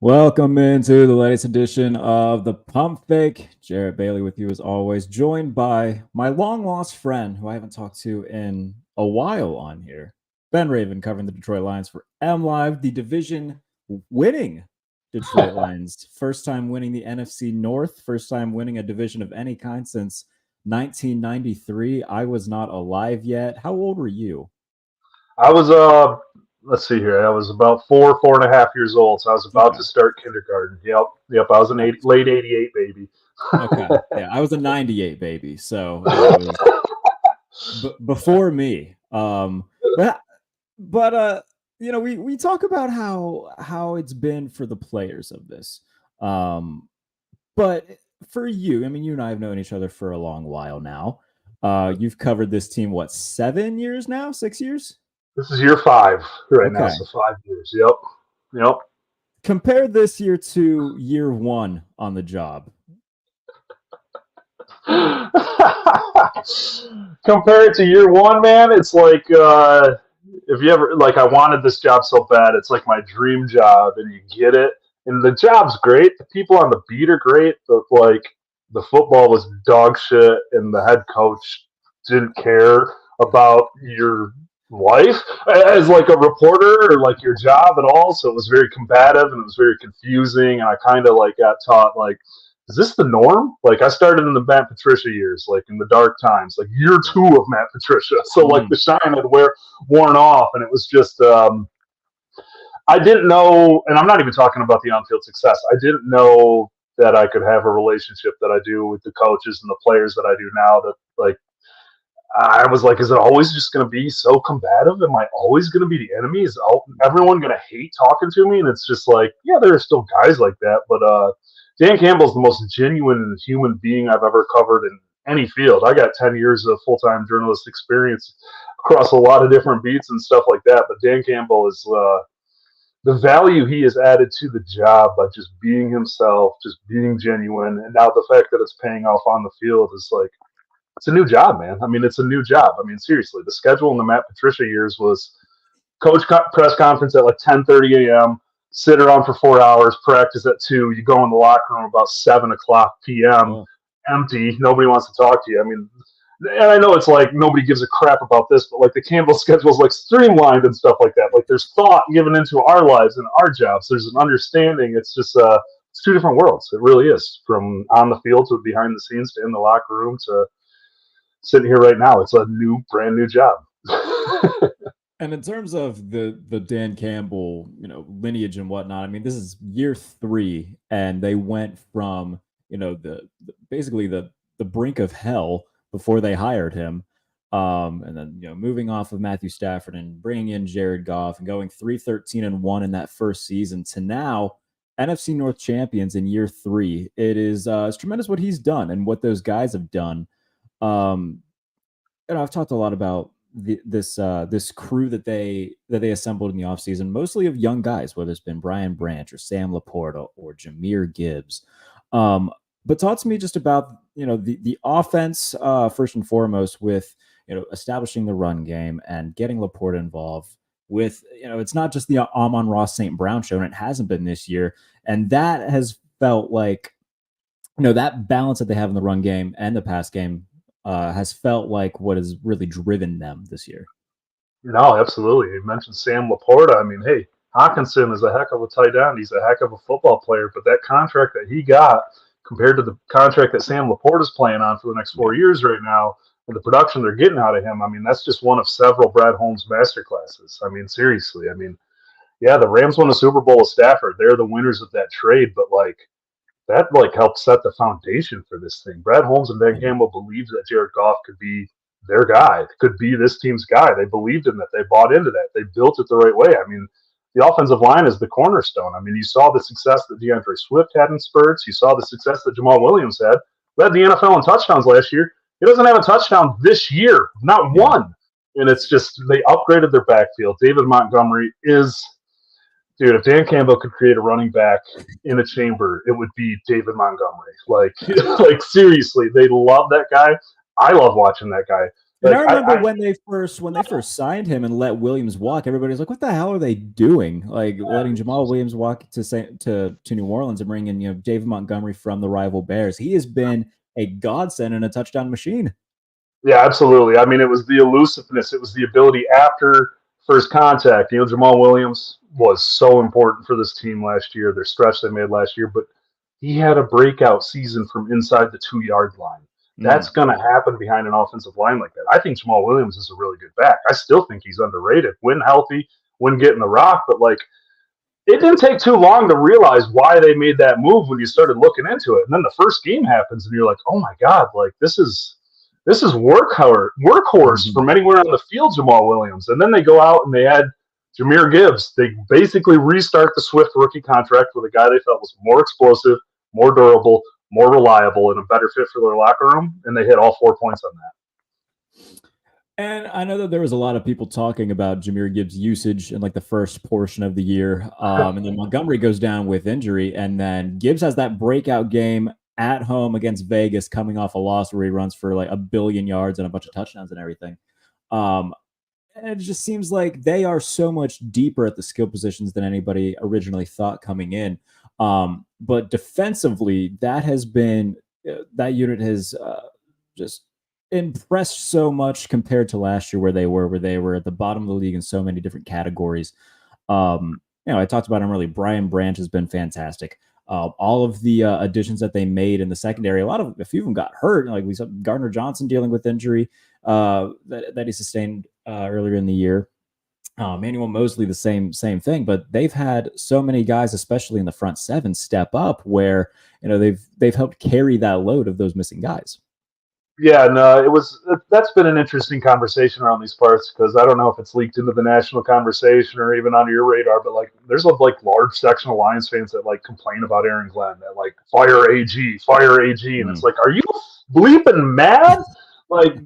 Welcome into the latest edition of the Pump Fake. Jarrett Bailey with you as always, joined by my long lost friend who I haven't talked to in a while on here, Ben Raven, covering the Detroit Lions for MLive, the division winning Detroit Lions. First time winning the NFC North, first time winning a division of any kind since 1993. I was not alive yet. How old were you? I was let's see here. I was about 4.5 years old, so I was about Okay. to start kindergarten. Yep. I was an late '88 baby. Okay. Yeah, I was a 98 baby, so it was before me. But we talk about how it's been for the players of this. But for you, I mean, you and I have known each other for a long while now. You've covered this team, what, 7 years now? 6 years? This is year 5 right now, Okay. so 5 years. Yep. Compare this year to year 1 on the job. Compare it to year 1, man. It's like if you ever I wanted this job so bad. It's like my dream job, and you get it, and the job's great. The people on the beat are great, but the football was dog shit, and the head coach didn't care about your life as like a reporter or like your job at all. So it was very combative and it was very confusing, and I kind of got taught is this the norm? Like I started in the Matt Patricia years, like in the dark times, like year 2 of Matt Patricia. So the shine had worn off, and it was just I didn't know, and I'm not even talking about the on-field success. I didn't know that I could have a relationship that I do with the coaches and the players that I do now. That I was like, is it always just going to be so combative? Am I always going to be the enemy? Is everyone going to hate talking to me? And it's just like, yeah, there are still guys like that, but Dan Campbell's the most genuine human being I've ever covered in any field. I got 10 years of full-time journalist experience across a lot of different beats and stuff like that. But Dan Campbell is the value he has added to the job by just being himself, just being genuine. And now the fact that it's paying off on the field is like, it's a new job, man. I mean, it's a new job. I mean, seriously, the schedule in the Matt Patricia years was coach press conference at 10:30 a.m., sit around for 4 hours, practice at 2. You go in the locker room about 7 o'clock p.m., empty. Nobody wants to talk to you. I mean, and I know it's like nobody gives a crap about this, but the Campbell schedule is streamlined and stuff like that. There's thought given into our lives and our jobs. There's an understanding. It's just it's two different worlds. It really is, from on the field to behind the scenes to in the locker room to sitting here right now. It's a brand new job. And in terms of the Dan Campbell, lineage and whatnot, I mean, this is year 3, and they went from basically the brink of hell before they hired him, and then moving off of Matthew Stafford and bringing in Jared Goff and going 3-13-1 in that first season to now NFC North champions in year 3. It's tremendous what he's done and what those guys have done. I've talked a lot about this crew that they assembled in the offseason, mostly of young guys, whether it's been Brian Branch or Sam Laporta or Jahmyr Gibbs. But talk to me just about the offense first and foremost, with establishing the run game and getting Laporta involved. With it's not just the Amon-Ra St. Brown show, and it hasn't been this year, and that has felt like that balance that they have in the run game and the pass game has felt like what has really driven them this year. No, absolutely. You mentioned Sam Laporta. I mean, hey, Hawkinson is a heck of a tight end. He's a heck of a football player, but that contract that he got compared to the contract that Sam Laporta is playing on for the next 4 years right now, and the production they're getting out of him, I mean, that's just one of several Brad Holmes masterclasses. I mean, seriously. I mean, yeah, the Rams won the Super Bowl with Stafford. They're the winners of that trade, but that helped set the foundation for this thing. Brad Holmes and Dan Campbell believed that Jared Goff could be their guy, could be this team's guy. They believed in that. They bought into that. They built it the right way. I mean, the offensive line is the cornerstone. I mean, you saw the success that DeAndre Swift had in spurts. You saw the success that Jamal Williams had. Led the NFL in touchdowns last year. He doesn't have a touchdown this year, not one. And it's just they upgraded their backfield. David Montgomery is – dude, if Dan Campbell could create a running back in a chamber, it would be David Montgomery. Seriously, they love that guy. I love watching that guy. And I Like remember when they first signed him and let Williams walk, everybody's like, "What the hell are they doing? Like letting Jamal Williams walk to New Orleans and bringing David Montgomery from the rival Bears? He has been a godsend and a touchdown machine." Yeah, absolutely. I mean, it was the elusiveness. It was the ability after first contact. Jamal Williams was so important for this team last year, their stretch they made last year, but he had a breakout season from inside the 2-yard line. That's going to happen behind an offensive line like that. I think Jamal Williams is a really good back. I still think he's underrated when healthy, when getting the rock, but like it didn't take too long to realize why they made that move when you started looking into it. And then the first game happens and you're like, oh my God, like this is workhorse from anywhere on the field, Jamal Williams. And then they go out and they add Jahmyr Gibbs. They basically restart the Swift rookie contract with a guy they felt was more explosive, more durable, more reliable, and a better fit for their locker room. And they hit all 4 points on that. And I know that there was a lot of people talking about Jahmyr Gibbs' usage in like the first portion of the year. And then Montgomery goes down with injury. And then Gibbs has that breakout game at home against Vegas, coming off a loss where he runs for like 1 billion yards and a bunch of touchdowns and everything. And it just seems like they are so much deeper at the skill positions than anybody originally thought coming in. But defensively, that unit has just impressed so much compared to last year where they were at the bottom of the league in so many different categories. I talked about him earlier. Brian Branch has been fantastic. All of the additions that they made in the secondary, a few of them got hurt. Like we saw Gardner Johnson dealing with injury that he sustained earlier in the year. Manuel Mosley, the same thing. But they've had so many guys, especially in the front seven, step up where they've helped carry that load of those missing guys. Yeah, no, that's been an interesting conversation around these parts because I don't know if it's leaked into the national conversation or even on your radar, but like there's a large section of Lions fans that like complain about Aaron Glenn, that like fire AG, and it's like, are you bleeping mad? Like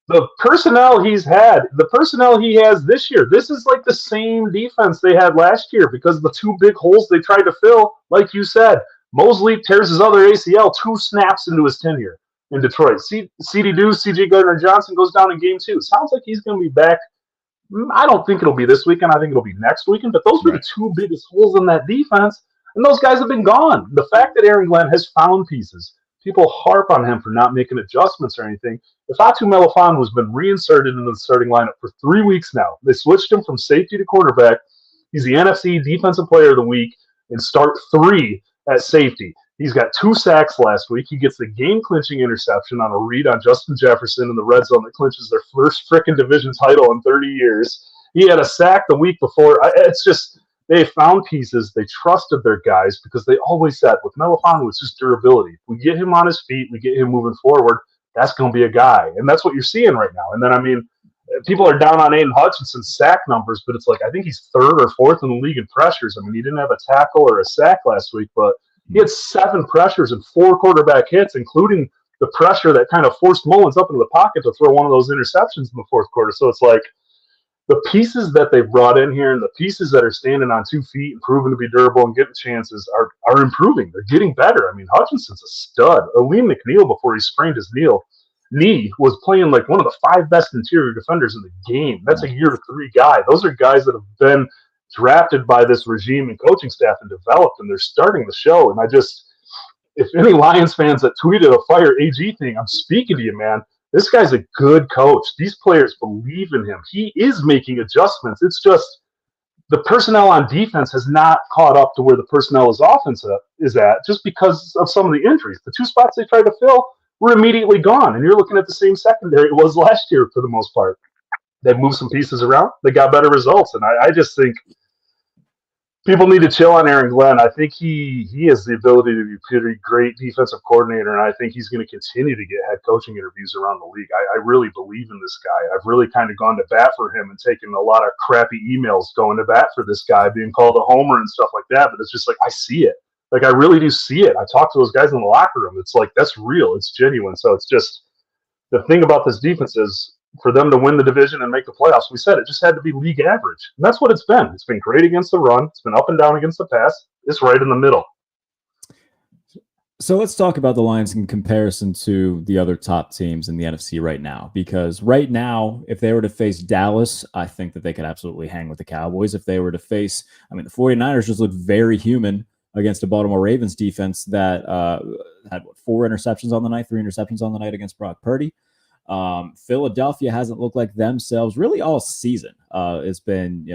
the personnel he has this year, this is like the same defense they had last year because the two big holes they tried to fill, like you said, Mosley tears his other ACL 2 snaps into his tenure in Detroit. CD Deuce, CJ Gardner-Johnson goes down in game 2. Sounds like he's going to be back. I don't think it'll be this weekend. I think it'll be next weekend. But those were the two biggest holes in that defense, and those guys have been gone. The fact that Aaron Glenn has found pieces, people harp on him for not making adjustments or anything. Ifeatu Melifonwu has been reinserted into the starting lineup for 3 weeks now. They switched him from safety to cornerback. He's the NFC Defensive Player of the Week in start 3 at safety. He's got 2 sacks last week. He gets the game-clinching interception on a read on Justin Jefferson in the red zone that clinches their first frickin' division title in 30 years. He had a sack the week before. It's just they found pieces. They trusted their guys because they always said with Melifonwu, it's just durability. We get him on his feet. We get him moving forward. That's going to be a guy. And that's what you're seeing right now. And then, I mean, people are down on Aiden Hutchinson's sack numbers, but it's like I think he's 3rd or 4th in the league in pressures. I mean, he didn't have a tackle or a sack last week, but he had 7 pressures and 4 quarterback hits, including the pressure that kind of forced Mullins up into the pocket to throw one of those interceptions in the 4th quarter. So it's like the pieces that they brought in here and the pieces that are standing on 2 feet and proving to be durable and getting chances are improving. They're getting better. I mean, Hutchinson's a stud. Aleem McNeil, before he sprained his knee, was playing like one of the 5 best interior defenders in the game. That's a year 3 guy. Those are guys that have been drafted by this regime and coaching staff and developed, and they're starting the show. And if any Lions fans that tweeted a fire AG thing, I'm speaking to you, man. This guy's a good coach. These players believe in him. He is making adjustments. It's just the personnel on defense has not caught up to where the personnel is offense is at just because of some of the injuries. The 2 spots they tried to fill were immediately gone, and you're looking at the same secondary it was last year for the most part. They moved some pieces around. They got better results, and I just think people need to chill on Aaron Glenn. I think he has the ability to be a pretty great defensive coordinator, and I think he's going to continue to get head coaching interviews around the league. I really believe in this guy. I've really kind of gone to bat for him and taken a lot of crappy emails going to bat for this guy, being called a homer and stuff like that, but it's just like I see it. Like, I really do see it. I talk to those guys in the locker room. It's like that's real. It's genuine. So it's just the thing about this defense is for them to win the division and make the playoffs, we said it just had to be league average. And that's what it's been. It's been great against the run. It's been up and down against the pass. It's right in the middle. So let's talk about the Lions in comparison to the other top teams in the NFC right now. Because right now, if they were to face Dallas, I think that they could absolutely hang with the Cowboys. If they were to face, I mean, the 49ers just looked very human against a Baltimore Ravens defense that had 4 interceptions on the night, 3 interceptions on the night against Brock Purdy. Philadelphia hasn't looked like themselves really all season. It's been,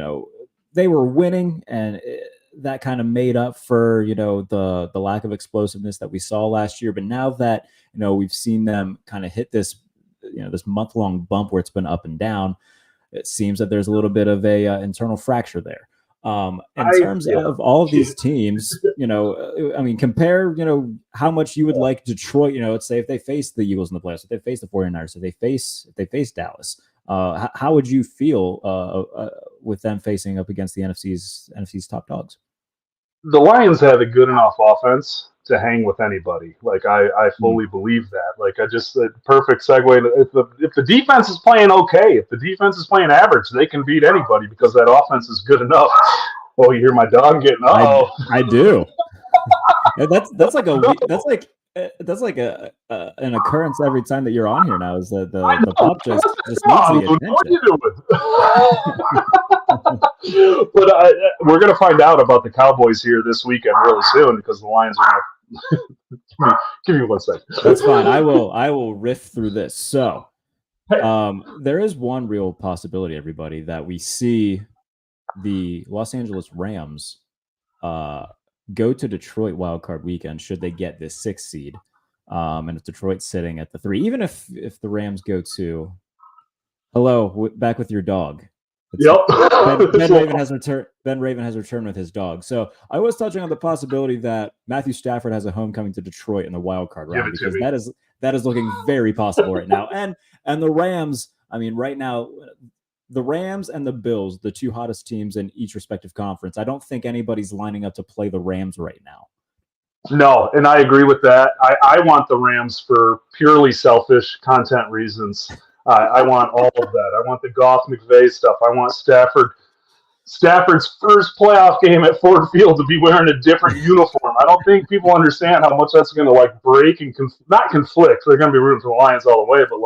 they were winning, and that kind of made up for the lack of explosiveness that we saw last year. But now that we've seen them kind of hit this this month-long bump where it's been up and down, it seems that there's a little bit of a internal fracture there. In terms of all of these teams, I mean, compare, how much you would like Detroit, let's say if they face the Eagles in the playoffs, if they face the 49ers, if they face Dallas, how would you feel with them facing up against the NFC's top dogs? The Lions have a good enough offense to hang with anybody. Like I fully believe that. Like the perfect segue. If the defense is playing okay, if the defense is playing average, they can beat anybody because that offense is good enough. Oh, you hear my dog getting? I do. That's like an occurrence every time that you're on here now. Is that the pup just needs the attention? What are you doing? But we're going to find out about the Cowboys here this weekend really soon because the Lions are going to give me 1 second. That's fine. I will riff through this. So there is one real possibility, everybody, that we see the Los Angeles Rams go to Detroit wildcard weekend should they get this 6th seed. And if Detroit's sitting at the 3, even if the Rams go to back with your dog. Yep. Ben Raven has returned. Ben Raven has returned with his dog. So I was touching on the possibility that Matthew Stafford has a homecoming to Detroit in the wild card round because that is looking very possible right now. And the Rams, I mean, right now, the Rams and the Bills, the 2 hottest teams in each respective conference. I don't think anybody's lining up to play the Rams right now. No, and I agree with that. I want the Rams for purely selfish content reasons. I want all of that. I want the Goff McVay stuff. I want Stafford's first playoff game at Ford Field to be wearing a different uniform. I don't think people understand how much that's going to break and not conflict. They're going to be rooting for the Lions all the way, but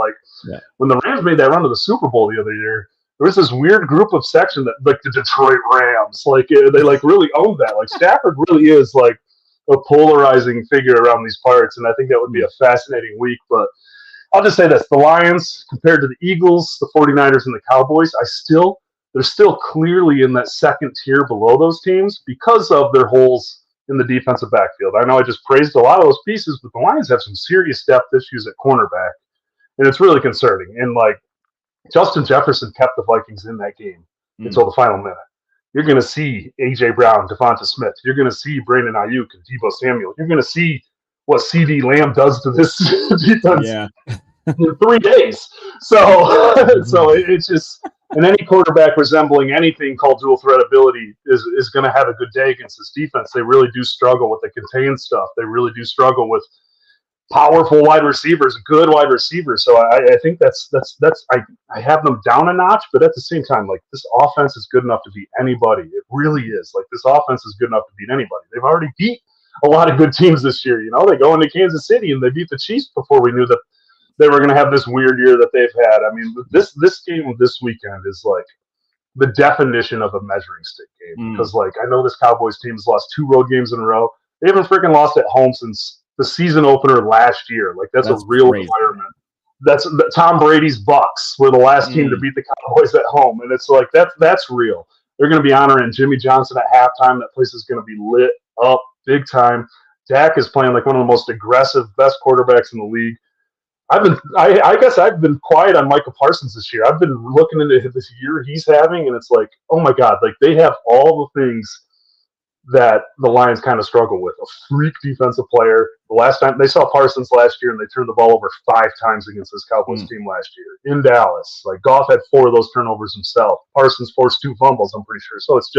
when the Rams made that run to the Super Bowl the other year, there was this weird group of section that the Detroit Rams, they really own that. Stafford really is a polarizing figure around these parts, and I think that would be a fascinating week. But I'll just say this: the Lions, compared to the Eagles, the 49ers, and the Cowboys, they're still clearly in that second tier below those teams because of their holes in the defensive backfield. I know I just praised a lot of those pieces, but the Lions have some serious depth issues at cornerback, and it's really concerning. And Justin Jefferson kept the Vikings in that game until the final minute. You're going to see A.J. Brown, Devonta Smith. You're going to see Brandon Ayuk and Deebo Samuel. You're going to see what C.D. Lamb does to this defense in 3 days. So it's just – and any quarterback resembling anything called dual threat ability is going to have a good day against this defense. They really do struggle with the contained stuff. They really do struggle with powerful wide receivers, good wide receivers. So I think I have them down a notch, but at the same time, this offense is good enough to beat anybody. It really is. This offense is good enough to beat anybody. They've already beat a lot of good teams this year. They go into Kansas City and they beat the Chiefs before we knew that they were going to have this weird year that they've had. I mean, this game this weekend is the definition of a measuring stick game because I know this Cowboys team has lost 2 road games in a row. They haven't freaking lost at home since the season opener last year. That's a real environment. That's Tom Brady's Bucks were the last team to beat the Cowboys at home, and it's that's real. They're going to be honoring Jimmy Johnson at halftime. That place is going to be lit up big time. Dak is playing one of the most aggressive, best quarterbacks in the league. I guess I've been quiet on Micah Parsons this year. I've been looking into this year he's having, and it's oh my God, they have all the things that the Lions kind of struggle with. A freak defensive player. The last time they saw Parsons last year, and they turned the ball over 5 times against this Cowboys team last year in Dallas. Goff had 4 of those turnovers himself. Parsons forced 2 fumbles, I'm pretty sure. So it's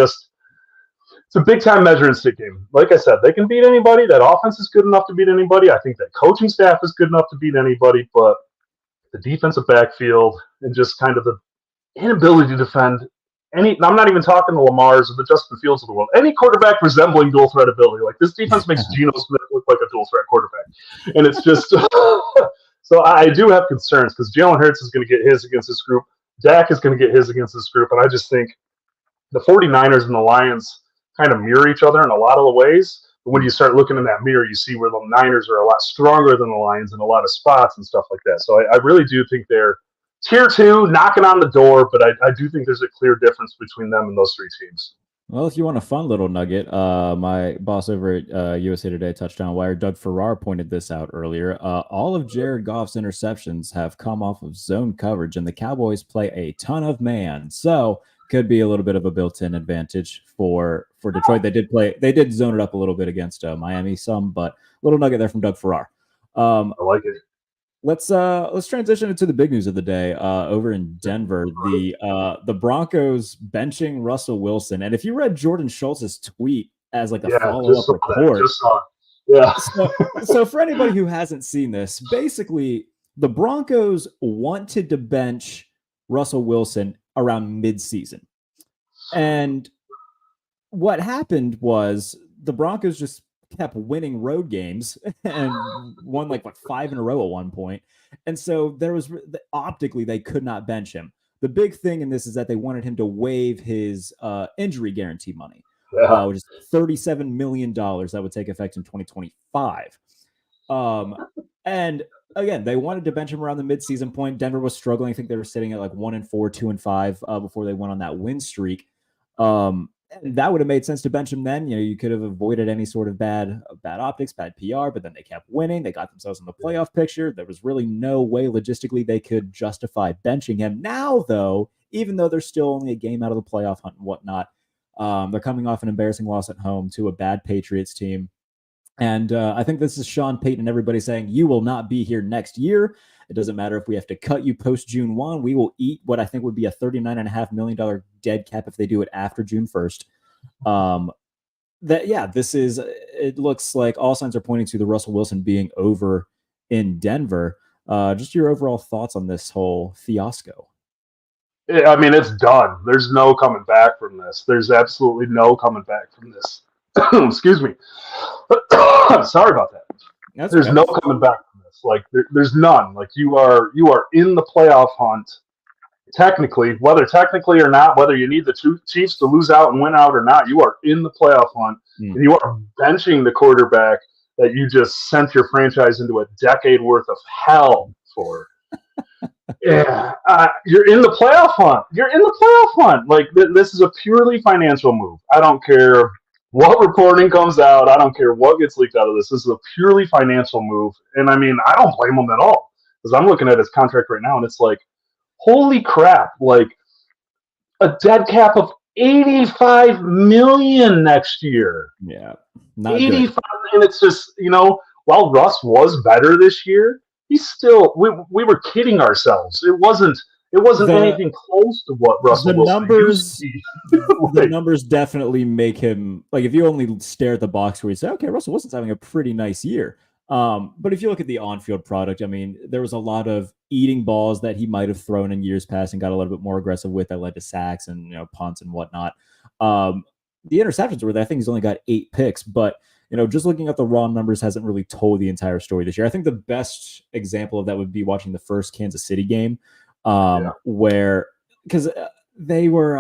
a big time measuring stick game. Like I said, they can beat anybody. That offense is good enough to beat anybody. I think that coaching staff is good enough to beat anybody, but the defensive backfield and just kind of the inability to defend I'm not even talking the Lamars or the Justin Fields of the world. Any quarterback resembling dual threat ability, like this defense makes Geno Smith look like a dual threat quarterback, and it's just. So I do have concerns because Jalen Hurts is going to get his against this group. Dak is going to get his against this group, and I just think the 49ers and the Lions kind of mirror each other in a lot of the ways. But when you start looking in that mirror, you see where the Niners are a lot stronger than the Lions in a lot of spots and stuff like that. So I really do think they're tier 2, knocking on the door, but I do think there's a clear difference between them and those three teams. Well, if you want a fun little nugget, my boss over at USA Today Touchdown Wire, Doug Farrar, pointed this out earlier. All of Jared Goff's interceptions have come off of zone coverage, and the Cowboys play a ton of man. So could be a little bit of a built-in advantage for Detroit. They did zone it up a little bit against Miami some, but little nugget there from Doug Farrar. I like it. Let's transition into the big news of the day. Over in Denver, the Broncos benching Russell Wilson, and if you read Jordan Schultz's tweet as like a follow-up report, so for anybody who hasn't seen this, basically the Broncos wanted to bench Russell Wilson around mid-season, and what happened was the Broncos just kept winning road games and won like 5 in a row at one point. And so there was optically they could not bench him. The big thing in this is that they wanted him to waive his injury guarantee money, which is $37 million that would take effect in 2025. And again, they wanted to bench him around the midseason point. Denver was struggling. I think they were sitting at 1-4, 2-5 before they went on that win streak. And that would have made sense to bench him then. You could have avoided any sort of bad optics, bad PR, but then they kept winning. They got themselves in the playoff picture. There was really no way logistically they could justify benching him. Now, though, even though they're still only a game out of the playoff hunt and whatnot, they're coming off an embarrassing loss at home to a bad Patriots team. And I think this is Sean Payton and everybody saying, you will not be here next year. It doesn't matter if we have to cut you post June 1. We will eat what I think would be a $39.5 million dead cap if they do it after June 1st. It looks like all signs are pointing to the Russell Wilson being over in Denver. Just your overall thoughts on this whole fiasco. I mean, it's done. There's no coming back from this. There's absolutely no coming back from this. Excuse me. Sorry about that. There's no coming back from this. There's none. You are in the playoff hunt. Technically or not, whether you need the Chiefs to lose out and win out or not, you are in the playoff hunt. And you are benching the quarterback that you just sent your franchise into a decade worth of hell for. Yeah, you're in the playoff hunt. This is a purely financial move. I don't care what reporting comes out. I don't care what gets leaked out of this. This is a purely financial move. And I mean, I don't blame him at all because I'm looking at his contract right now and it's holy crap, a dead cap of $85 million next year. Yeah. Not 85 good. And it's just, while Russ was better this year, he's still we were kidding ourselves. It wasn't anything close to what Russell Wilson used to be. The numbers definitely make him if you only stare at the box where you say, okay, Russell Wilson's having a pretty nice year. But if you look at the on-field product, I mean, there was a lot of eating balls that he might have thrown in years past and got a little bit more aggressive with that led to sacks and punts and whatnot. The interceptions were there. I think he's only got 8 picks, but just looking at the raw numbers hasn't really told the entire story this year. I think the best example of that would be watching the first Kansas City game, where because they were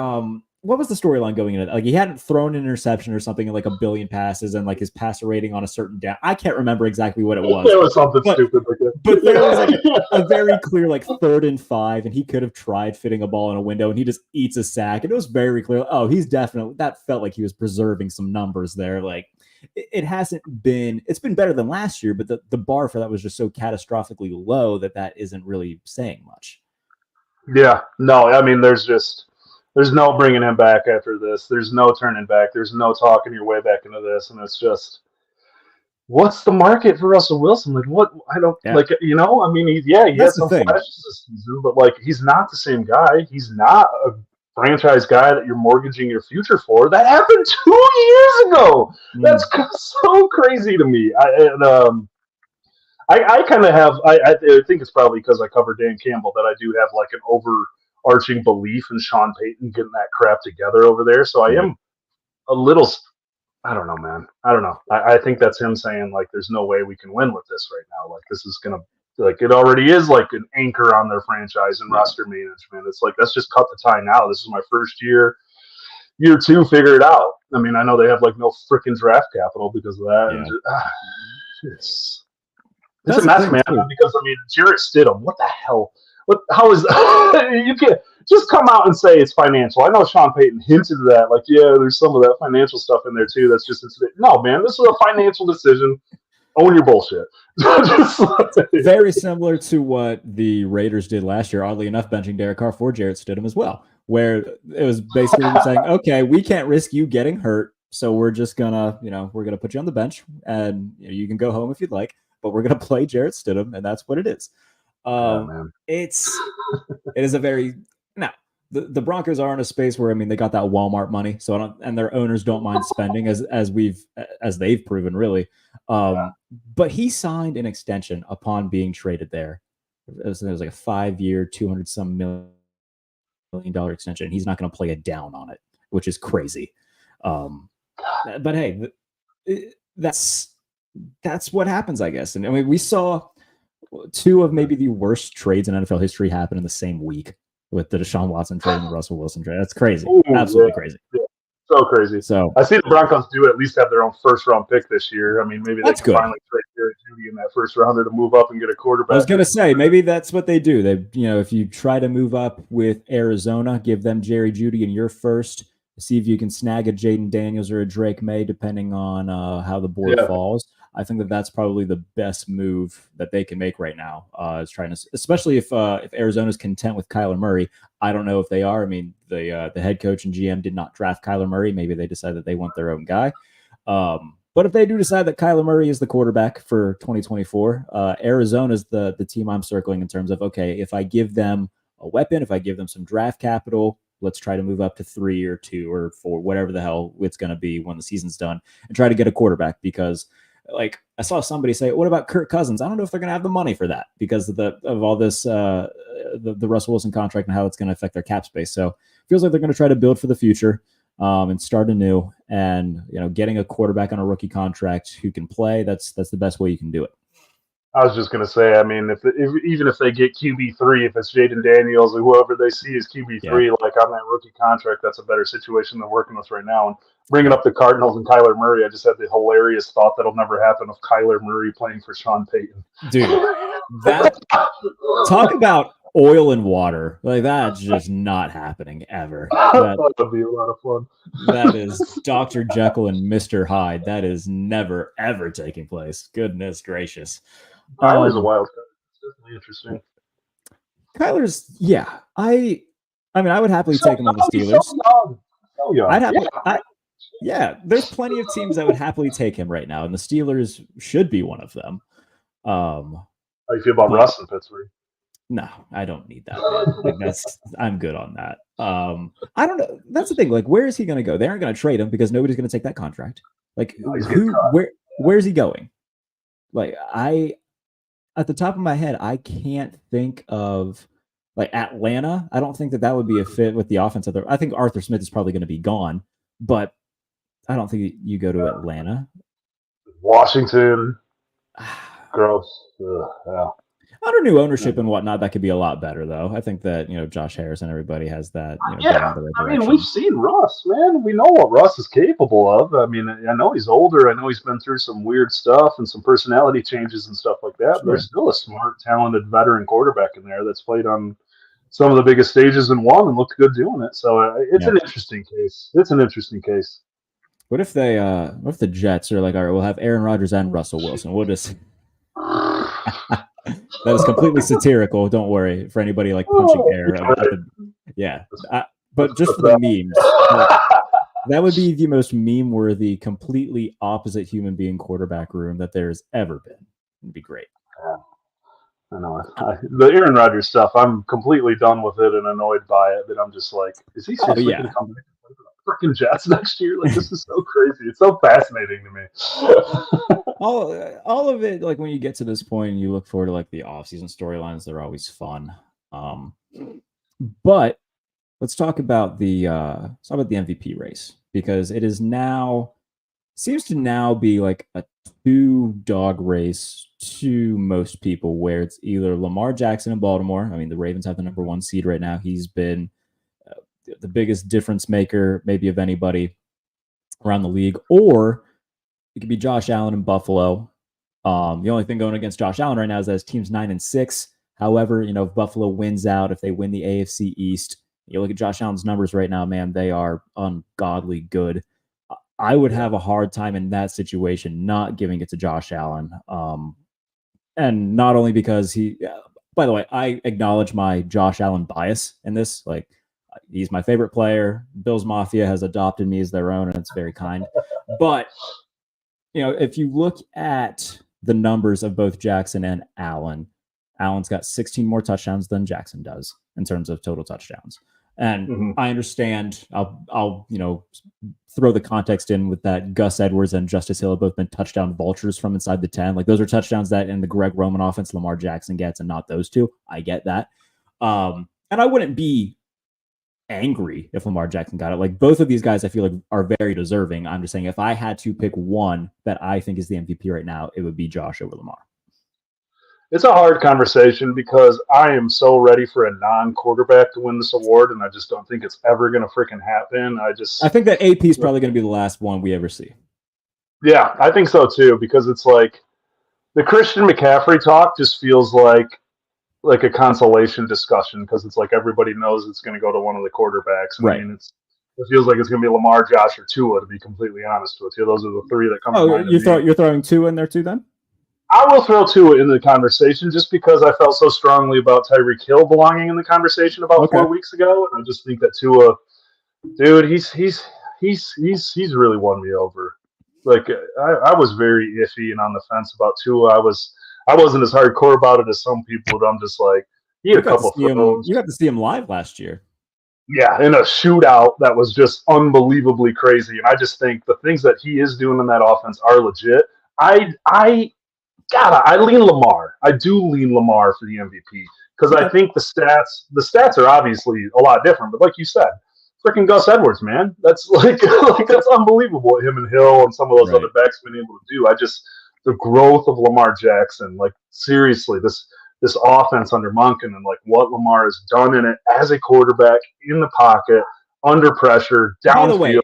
what was the storyline going in it? He hadn't thrown an interception or something in a billion passes and his passer rating on a certain down. I can't remember exactly what it was. There was something stupid like that. But there was a very clear 3rd and 5, and he could have tried fitting a ball in a window, and he just eats a sack. And it was very clear. Oh, he's definitely that felt like he was preserving some numbers there. It hasn't been. It's been better than last year, but the bar for that was just so catastrophically low that isn't really saying much. Yeah. No. I mean, there's no bringing him back after this. There's no turning back. There's no talking your way back into this. And it's just, what's the market for Russell Wilson? What? I don't I mean, he has some flashes this season, but he's not the same guy. He's not a franchise guy that you're mortgaging your future for. That happened 2 years ago. That's so crazy to me. I kind of have, I think it's probably because I cover Dan Campbell that I do have an overarching belief in Sean Payton getting that crap together over there. So I am a little, I don't know, man. I don't know. I think that's him saying, like, there's no way we can win with this right now. Like, this is going to, like, it already is like an anchor on their franchise and roster management. It's like, let's just cut the tie now. This is my first year. Year two, figure it out. I mean, I know they have like no freaking draft capital because of that. And it's a mess, man. Too. Because I mean, Jarrett Stidham, what the hell? How is that? You can't just come out and say it's financial. I know Sean Payton hinted at that, like, yeah, there's some of that financial stuff in there too. That's just no, man. This is a financial decision. Own your bullshit. Very similar to what the Raiders did last year. Oddly enough, benching Derek Carr for Jarrett Stidham as well, where it was basically saying, okay, we can't risk you getting hurt, so we're just gonna, we're gonna put you on the bench, and you can go home if you'd like, but we're gonna play Jarrett Stidham, and that's what it is. It is a very now. The Broncos are in a space where, I mean, they got that Walmart money, so and their owners don't mind spending as they've proven, really. But he signed an extension upon being traded there. It was like a 5-year, $200-some million extension. And he's not going to play a down on it, which is crazy. But hey, that's what happens, I guess. And I mean, we saw 2 of maybe the worst trades in NFL history happen in the same week, with the Deshaun Watson trade and the Russell Wilson trade. That's crazy. Absolutely crazy. Yeah. So crazy. So I see the Broncos do at least have their own first-round pick this year. I mean, maybe they can finally trade Jarrett Judy in that first rounder to move up and get a quarterback. I was going to say, maybe that's what they do. They, if you try to move up with Arizona, give them Jerry Judy in your first, see if you can snag a Jaden Daniels or a Drake May, depending on how the board falls. I think that's probably the best move that they can make right now. Is trying to, especially if Arizona's content with Kyler Murray. I don't know if they are. I mean, the head coach and GM did not draft Kyler Murray. Maybe they decided that they want their own guy. But if they do decide that Kyler Murray is the quarterback for 2024, Arizona is the team I'm circling in terms of, okay, if I give them a weapon, if I give them some draft capital, let's try to move up to 3 or 2 or 4, whatever the hell it's going to be when the season's done, and try to get a quarterback. Because, like, I saw somebody say, what about Kirk Cousins? I don't know if they're going to have the money for that because of all this, the Russell Wilson contract and how it's going to affect their cap space. So it feels like they're going to try to build for the future and start anew. And, getting a quarterback on a rookie contract who can play, that's the best way you can do it. I was just going to say, I mean, even if they get QB3, if it's Jaden Daniels or whoever they see as QB3, like on that rookie contract, that's a better situation than working with right now. And bringing up the Cardinals and Kyler Murray, I just had the hilarious thought that'll never happen of Kyler Murray playing for Sean Payton. Dude, talk about oil and water. Like, that's just not happening ever. That would be a lot of fun. That is Dr. Jekyll and Mr. Hyde. That is never, ever taking place. Goodness gracious. Kyler's a wild card. It's definitely interesting. Kyler's, I mean, I would happily take him on the Steelers. So young. I'd happily, there's plenty of teams that would happily take him right now, and the Steelers should be one of them. How do you feel about Russ in Pittsburgh? No, I don't need that. Like, I'm good on that. I don't know. That's the thing. Like, where is he going to go? They aren't going to trade him because nobody's going to take that contract. Like, where's he going? Like, at the top of my head, I can't think of, like, Atlanta. I don't think that would be a fit with the offense. I think Arthur Smith is probably going to be gone, but I don't think you go to Atlanta. Washington. Gross. Yeah. Under new ownership and whatnot, that could be a lot better, though. I think that, Josh Harris and everybody has that. I mean, we've seen Russ, man. We know what Russ is capable of. I mean, I know he's older. I know he's been through some weird stuff and some personality changes and stuff like that. But there's still a smart, talented veteran quarterback in there that's played on some of the biggest stages and won and looked good doing it. So it's an interesting case. It's an interesting case. What if the Jets are like, all right, we'll have Aaron Rodgers and Russell Wilson. We'll just. That is completely satirical. Don't worry for anybody like punching air. But just for the memes, that would be the most meme-worthy, completely opposite human being quarterback room that there's ever been. It'd be great. I know. The Aaron Rodgers stuff, I'm completely done with it and annoyed by it. But I'm just like, is he seriously going to come back and play for the freaking Jets next year? Like, this is so crazy. It's so fascinating to me. all of it, like, when you get to this point and you look forward to, like, the off-season storylines, they're always fun. But let's talk about the MVP race, because it is now seems to now be like a 2-dog race to most people, where it's either Lamar Jackson in Baltimore. I mean, the Ravens have the number 1 seed right now. He's been the biggest difference maker, maybe of anybody around the league, or it could be Josh Allen in Buffalo. The only thing going against Josh Allen right now is that his team's 9-6. However, if Buffalo wins out, if they win the AFC East, you look at Josh Allen's numbers right now, man, they are ungodly good. I would have a hard time in that situation not giving it to Josh Allen. And not only because by the way, I acknowledge my Josh Allen bias in this. Like, he's my favorite player. Bills Mafia has adopted me as their own, and it's very kind. But, if you look at the numbers of both Jackson and Allen, Allen's got 16 more touchdowns than Jackson does in terms of total touchdowns. And I understand, I'll throw the context in with that Gus Edwards and Justice Hill have both been touchdown vultures from inside the 10. Like, those are touchdowns that in the Greg Roman offense, Lamar Jackson gets, and not those two. I get that. And I wouldn't be angry if Lamar Jackson got it. Like, both of these guys I feel like are very deserving. I'm just saying, if I had to pick one that I think is the MVP right now, it would be Josh over Lamar. It's a hard conversation because I am so ready for a non-quarterback to win this award, and I just don't think it's ever going to freaking happen. I think that AP is probably going to be the last one we ever see. Yeah, I think so too, because it's like the Christian McCaffrey talk just feels like a consolation discussion, because it's like everybody knows it's going to go to one of the quarterbacks. Right. I mean, it feels like it's going to be Lamar, Josh, or Tua, to be completely honest with you. Those are the three that come to mind. You're throwing Tua in there too then? I will throw Tua into the conversation just because I felt so strongly about Tyreek Hill belonging in the conversation about 4 weeks ago, and I just think that Tua, dude, he's really won me over. Like, I was very iffy and on the fence about Tua. I wasn't as hardcore about it as some people, but I'm just like, he had a couple throws. You got to see him live last year. Yeah, in a shootout that was just unbelievably crazy, and I just think the things that he is doing in that offense are legit. I lean Lamar. I do lean Lamar for the MVP because I think the stats are obviously a lot different. But like you said, freaking Gus Edwards, man, that's that's unbelievable what him and Hill and some of those other backs have been able to do. The growth of Lamar Jackson, like, seriously, this offense under Monken and like what Lamar has done in it as a quarterback, in the pocket, under pressure, downfield.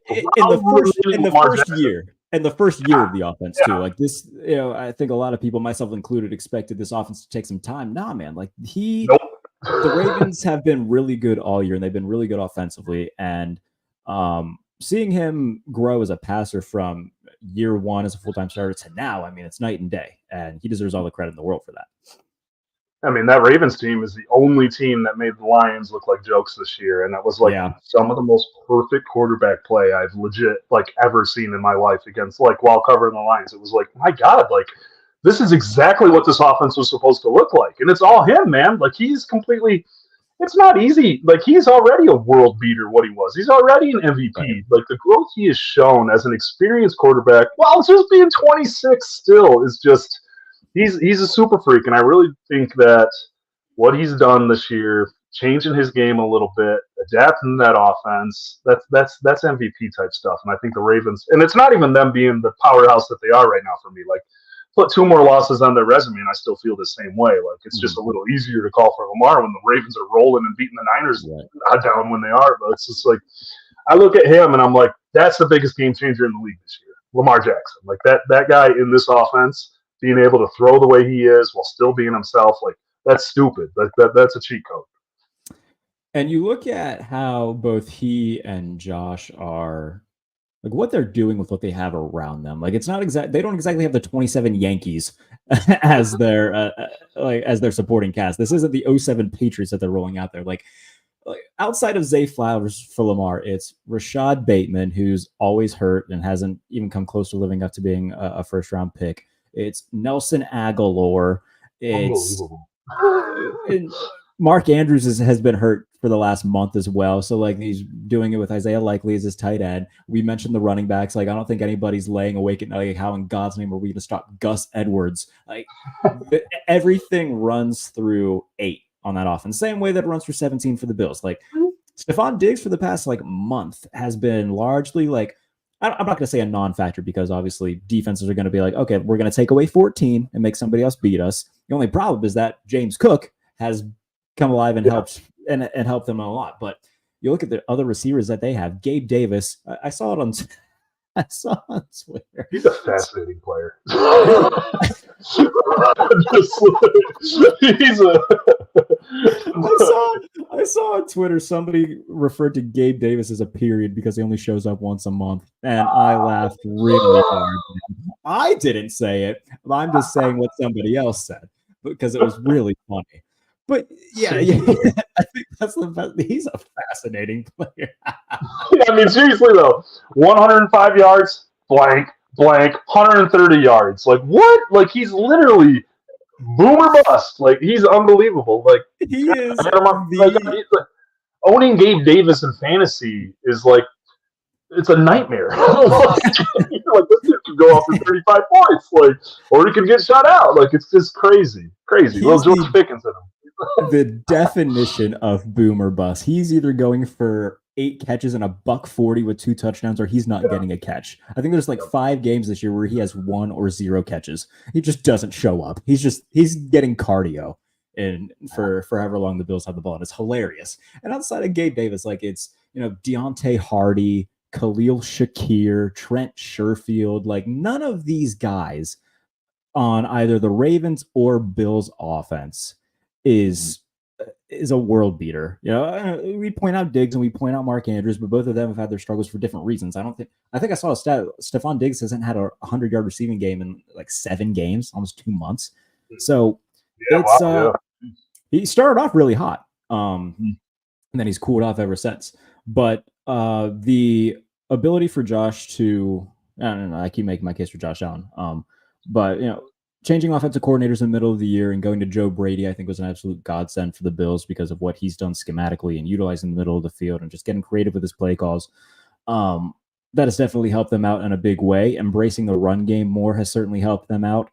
In the first year of the offense too, like this, I think a lot of people, myself included, expected this offense to take some time. Nah, man, like the Ravens have been really good all year, and they've been really good offensively. And seeing him grow as a passer from year one as a full-time starter to now, I mean, it's night and day, and he deserves all the credit in the world for that. I mean, that Ravens team is the only team that made the Lions look like jokes this year, and that was some of the most perfect quarterback play I've legit ever seen in my life against while covering the Lions. It was like, my God, this is exactly what this offense was supposed to look like, and it's all him, man. He's completely. It's not easy. He's already a world beater. What he was, he's already an MVP. Right. The growth he has shown as an experienced quarterback, while just being 26, still is just. He's a super freak, and I really think that what he's done this year, changing his game a little bit, adapting that offense, that's MVP type stuff. And I think the Ravens, and it's not even them being the powerhouse that they are right now for me. Put 2 more losses on their resume, and I still feel the same way. It's just a little easier to call for Lamar when the Ravens are rolling and beating the Niners down when they are. But it's just I look at him and I'm like, that's the biggest game changer in the league this year, Lamar Jackson. That guy in this offense, being able to throw the way he is while still being himself, that's stupid. That's a cheat code. And you look at how both he and Josh are, what they're doing with what they have around them. It's not they don't exactly have the 27 Yankees as their as their supporting cast. This isn't the 07 Patriots that they're rolling out there. Outside of Zay Flowers for Lamar, it's Rashad Bateman, who's always hurt and hasn't even come close to living up to being a first-round pick. It's Nelson Aguilar. It's Mark Andrews has been hurt for the last month as well. So he's doing it with Isaiah Likely as his tight end. We mentioned the running backs. I don't think anybody's laying awake at night. How in God's name are we going to stop Gus Edwards? Everything runs through 8 on that offense. Same way that it runs for 17 for the Bills. Like Stephon Diggs for the past like month has been largely like, I'm not going to say a non-factor because obviously defenses are going to be like, okay, we're going to take away 14 and make somebody else beat us. The only problem is that James Cook has come alive and helped them a lot. But you look at the other receivers that they have. Gabe Davis, I saw it on Twitter. He's a fascinating player. I saw on Twitter somebody referred to Gabe Davis as a period because he only shows up once a month, and I laughed really hard. I didn't say it. I'm just saying what somebody else said because it was really funny. But yeah, I think that's the best. He's a fascinating player. I mean, seriously though, 105 yards, blank, 130 yards. Like what? Like he's literally boomer bust. Like he's unbelievable. Like he is. Owning Gabe Davis in fantasy is like it's a nightmare. Like this dude could go off for 35 points, like, or he could get shut out. Like it's just crazy. Well, George Pickens in him. The definition of boomer bust. He's either going for 8 catches and $140 with 2 touchdowns, or he's not getting a catch. I think there's like 5 games this year where he has 1 or 0 catches. He just doesn't show up. He's getting cardio for however long the Bills have the ball, and it's hilarious. And outside of Gabe Davis, like it's Deontay Hardy, Khalil Shakir, Trent Sherfield, like none of these guys on either the Ravens or Bills offense is a world beater. We point out Diggs and we point out Mark Andrews, but both of them have had their struggles for different reasons. I think I saw a stat. Stephon Diggs hasn't had a 100-yard receiving game in like 7 games, almost 2 months. So he started off really hot, and then he's cooled off ever since. But the ability for Josh to, I don't know, I keep making my case for Josh Allen, but changing offensive coordinators in the middle of the year and going to Joe Brady, I think, was an absolute godsend for the Bills because of what he's done schematically and utilizing the middle of the field and just getting creative with his play calls. That has definitely helped them out in a big way. Embracing the run game more has certainly helped them out.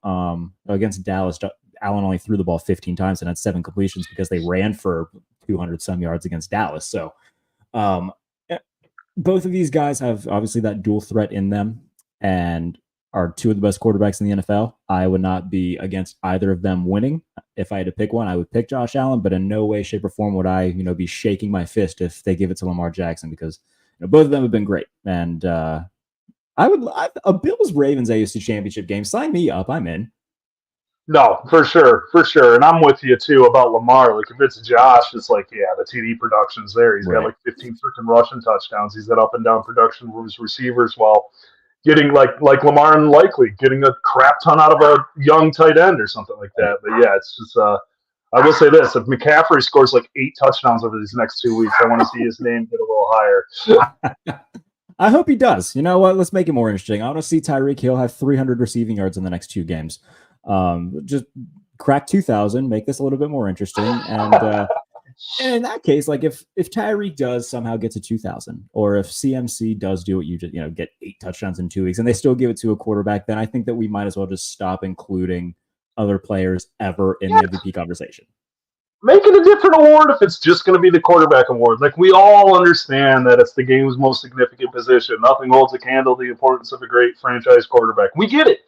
Against Dallas, Allen only threw the ball 15 times and had 7 completions because they ran for 200-some yards against Dallas. So both of these guys have obviously that dual threat in them and are 2 of the best quarterbacks in the NFL. I would not be against either of them winning. If I had to pick one, I would pick Josh Allen, but in no way, shape, or form would I, be shaking my fist if they give it to Lamar Jackson because both of them have been great. And a Bills-Ravens AFC Championship game, sign me up. I'm in. No, for sure. And I'm with you, too, about Lamar. Like, if it's Josh, it's like, yeah, the TD production's there. He's got like 15 freaking rushing touchdowns. He's got up and down production from his receivers while getting like Lamar and Likely getting a crap ton out of a young tight end or something like that. But yeah, it's just I will say this: if McCaffrey scores like 8 touchdowns over these next 2 weeks, I want to see his name get a little higher. I hope he does. You know what? Let's make it more interesting. I want to see Tyreek Hill have 300 receiving yards in the next 2 games. Just crack 2,000, make this a little bit more interesting. And in that case, like if Tyreek does somehow get to 2,000, or if CMC does do what you just get 8 touchdowns in 2 weeks, and they still give it to a quarterback, then I think that we might as well just stop including other players ever in the MVP conversation. Make it a different award if it's just going to be the quarterback award. Like, we all understand that it's the game's most significant position. Nothing holds a candle to the importance of a great franchise quarterback. We get it.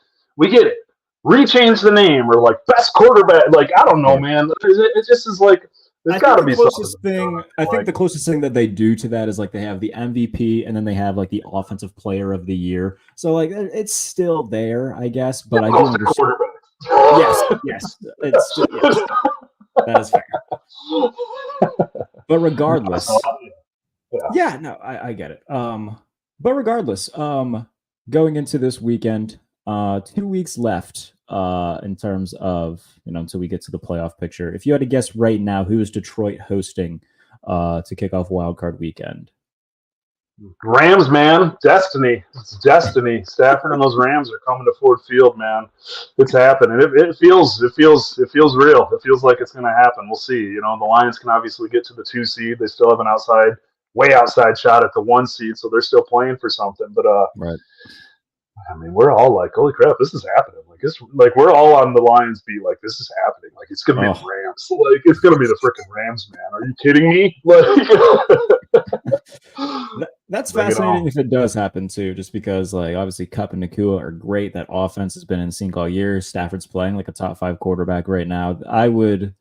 Rechange the name, or like best quarterback. Like, I don't know, man. It just is like, there's got to be something. I think the closest thing that they do to that is like they have the MVP and then they have like the offensive player of the year. So like it's still there, I guess. But I do understand. Yes. That is fair. But regardless, I get it. But regardless, going into this weekend, 2 weeks left in terms of, until we get to the playoff picture. If you had to guess right now, who is Detroit hosting to kick off wildcard weekend? Rams, man. Destiny. It's destiny. Stafford and those Rams are coming to Ford Field, man. It's happening. It feels real. It feels like it's going to happen. We'll see. The Lions can obviously get to the 2 seed. They still have an way outside shot at the 1 seed, so they're still playing for something. But right. I mean, we're all like, holy crap, this is happening. Like, we're all on the Lions beat. Like, this is happening. Like, it's gonna be the Rams. Like, it's gonna be the freaking Rams, man. Are you kidding me? Like, that's fascinating if it does happen too, just because like obviously Cup and Nakua are great. That offense has been in sync all year. Stafford's playing like a top 5 quarterback right now. I would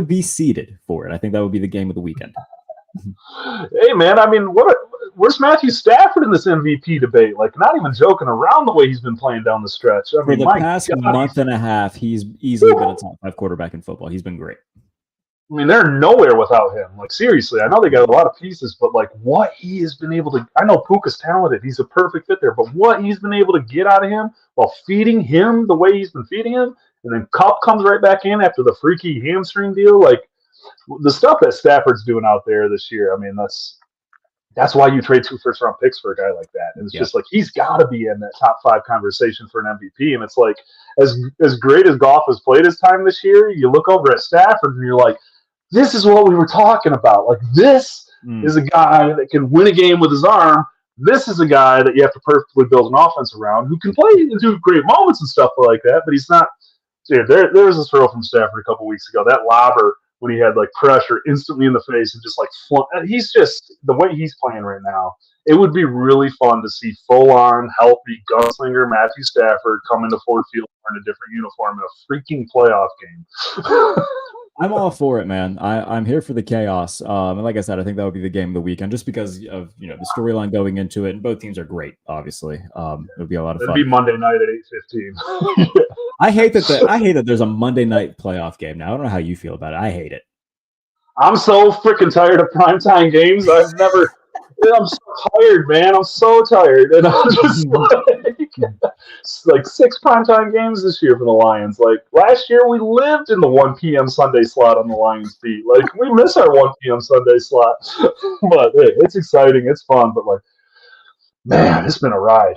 be seated for it. I think that would be the game of the weekend. Hey man, I mean, where's Matthew Stafford in this MVP debate? Like, not even joking around the way he's been playing down the stretch. I For mean, the past month and a half, he's easily been a top 5 quarterback in football. He's been great. I mean, they're nowhere without him. Like, seriously, I know they got a lot of pieces, but like what he has been able to, I know Puka's talented. He's a perfect fit there, but what he's been able to get out of him while feeding him the way he's been feeding him, and then Cup comes right back in after the freaky hamstring deal. Like, the stuff that Stafford's doing out there this year, I mean, that's why you trade 2 first-round picks for a guy like that. And it's just like, he's got to be in that top 5 conversation for an MVP. And it's like, as great as Goff has played his time this year, you look over at Stafford and you're like, this is what we were talking about. Like, this is a guy that can win a game with his arm. This is a guy that you have to perfectly build an offense around, who can play and do great moments and stuff like that, but he's not. Dude, there was this throw from Stafford a couple weeks ago. That lobber, when he had like pressure instantly in the face and just like he's just, the way he's playing right now, it would be really fun to see full-on, healthy, gunslinger Matthew Stafford come into Ford Field wearing a different uniform in a freaking playoff game. I'm all for it, man. I'm here for the chaos. And like I said, I think that would be the game of the weekend, just because of the storyline going into it. And both teams are great, obviously. It would be a lot of fun. It'd be Monday night at 8:15. I hate that there's a Monday night playoff game now. I don't know how you feel about it. I hate it. I'm so freaking tired of primetime games. I'm so tired, man. I'm so tired. And I'm just like 6 primetime games this year for the Lions. Like, last year we lived in the 1 p.m. Sunday slot on the Lions beat. Like, we miss our 1 p.m. Sunday slot. But hey, it's exciting. It's fun. But like, man, it's been a ride.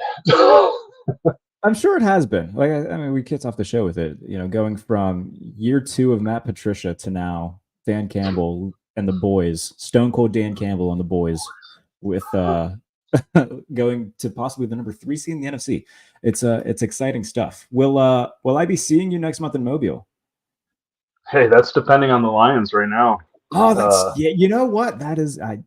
I'm sure it has been. Like, I mean, we kicked off the show with it, going from year 2 of Matt Patricia to now Dan Campbell and the boys, Stone Cold Dan Campbell and the boys, with going to possibly the number 3 seed in the NFC. It's exciting stuff. Will I be seeing you next month in Mobile? Hey, that's depending on the Lions right now. Oh, that's you know what? That is, I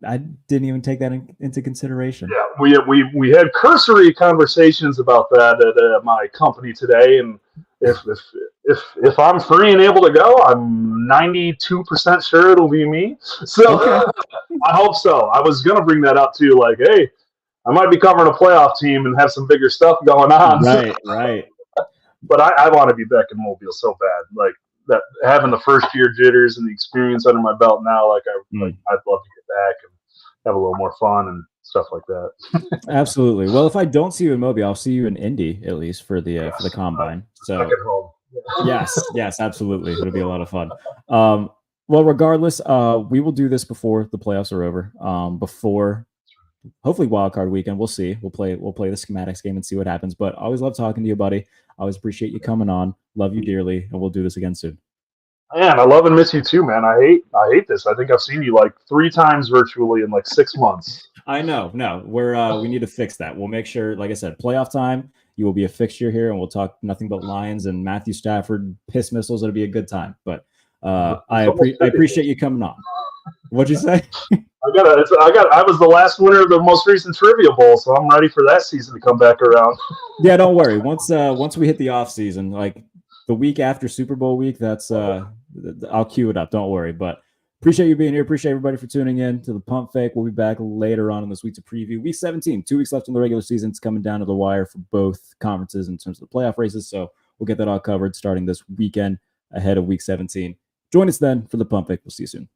didn't even take that into consideration. Yeah, we had cursory conversations about that at my company today, and if I'm free and able to go, I'm 92% sure it'll be me. So okay. I hope so. I was gonna bring that up too, like, hey, I might be covering a playoff team and have some bigger stuff going on. Right. But I want to be back in Mobile so bad, like that, having the first year jitters and the experience under my belt now. Like, I'd love to get back and have a little more fun and stuff like that. Absolutely. Well, if I don't see you in Mobile, I'll see you in Indy at least for the combine. So back at home. yes, absolutely. It'll be a lot of fun. Well, regardless, we will do this before the playoffs are over. Before hopefully wildcard weekend. We'll see. We'll play the schematics game and see what happens. But I always love talking to you, buddy. I always appreciate you coming on. Love you dearly, and we'll do this again soon. Man, I love and miss you too, man. I hate this. I think I've seen you like 3 times virtually in like 6 months. I know. No, we need to fix that. We'll make sure, like I said, playoff time, you will be a fixture here, and we'll talk nothing but Lions and Matthew Stafford piss missiles. It'll be a good time. But I appreciate you coming on. What'd you say? I was the last winner of the most recent Trivia Bowl, so I'm ready for that season to come back around. Yeah, don't worry. Once we hit the off season, like the week after Super Bowl week, that's I'll cue it up. Don't worry. But appreciate you being here. Appreciate everybody for tuning in to the Pump Fake. We'll be back later on in this week to preview Week 17. 2 weeks left in the regular season. It's coming down to the wire for both conferences in terms of the playoff races. So we'll get that all covered starting this weekend ahead of Week 17. Join us then for the Pump Fake. We'll see you soon.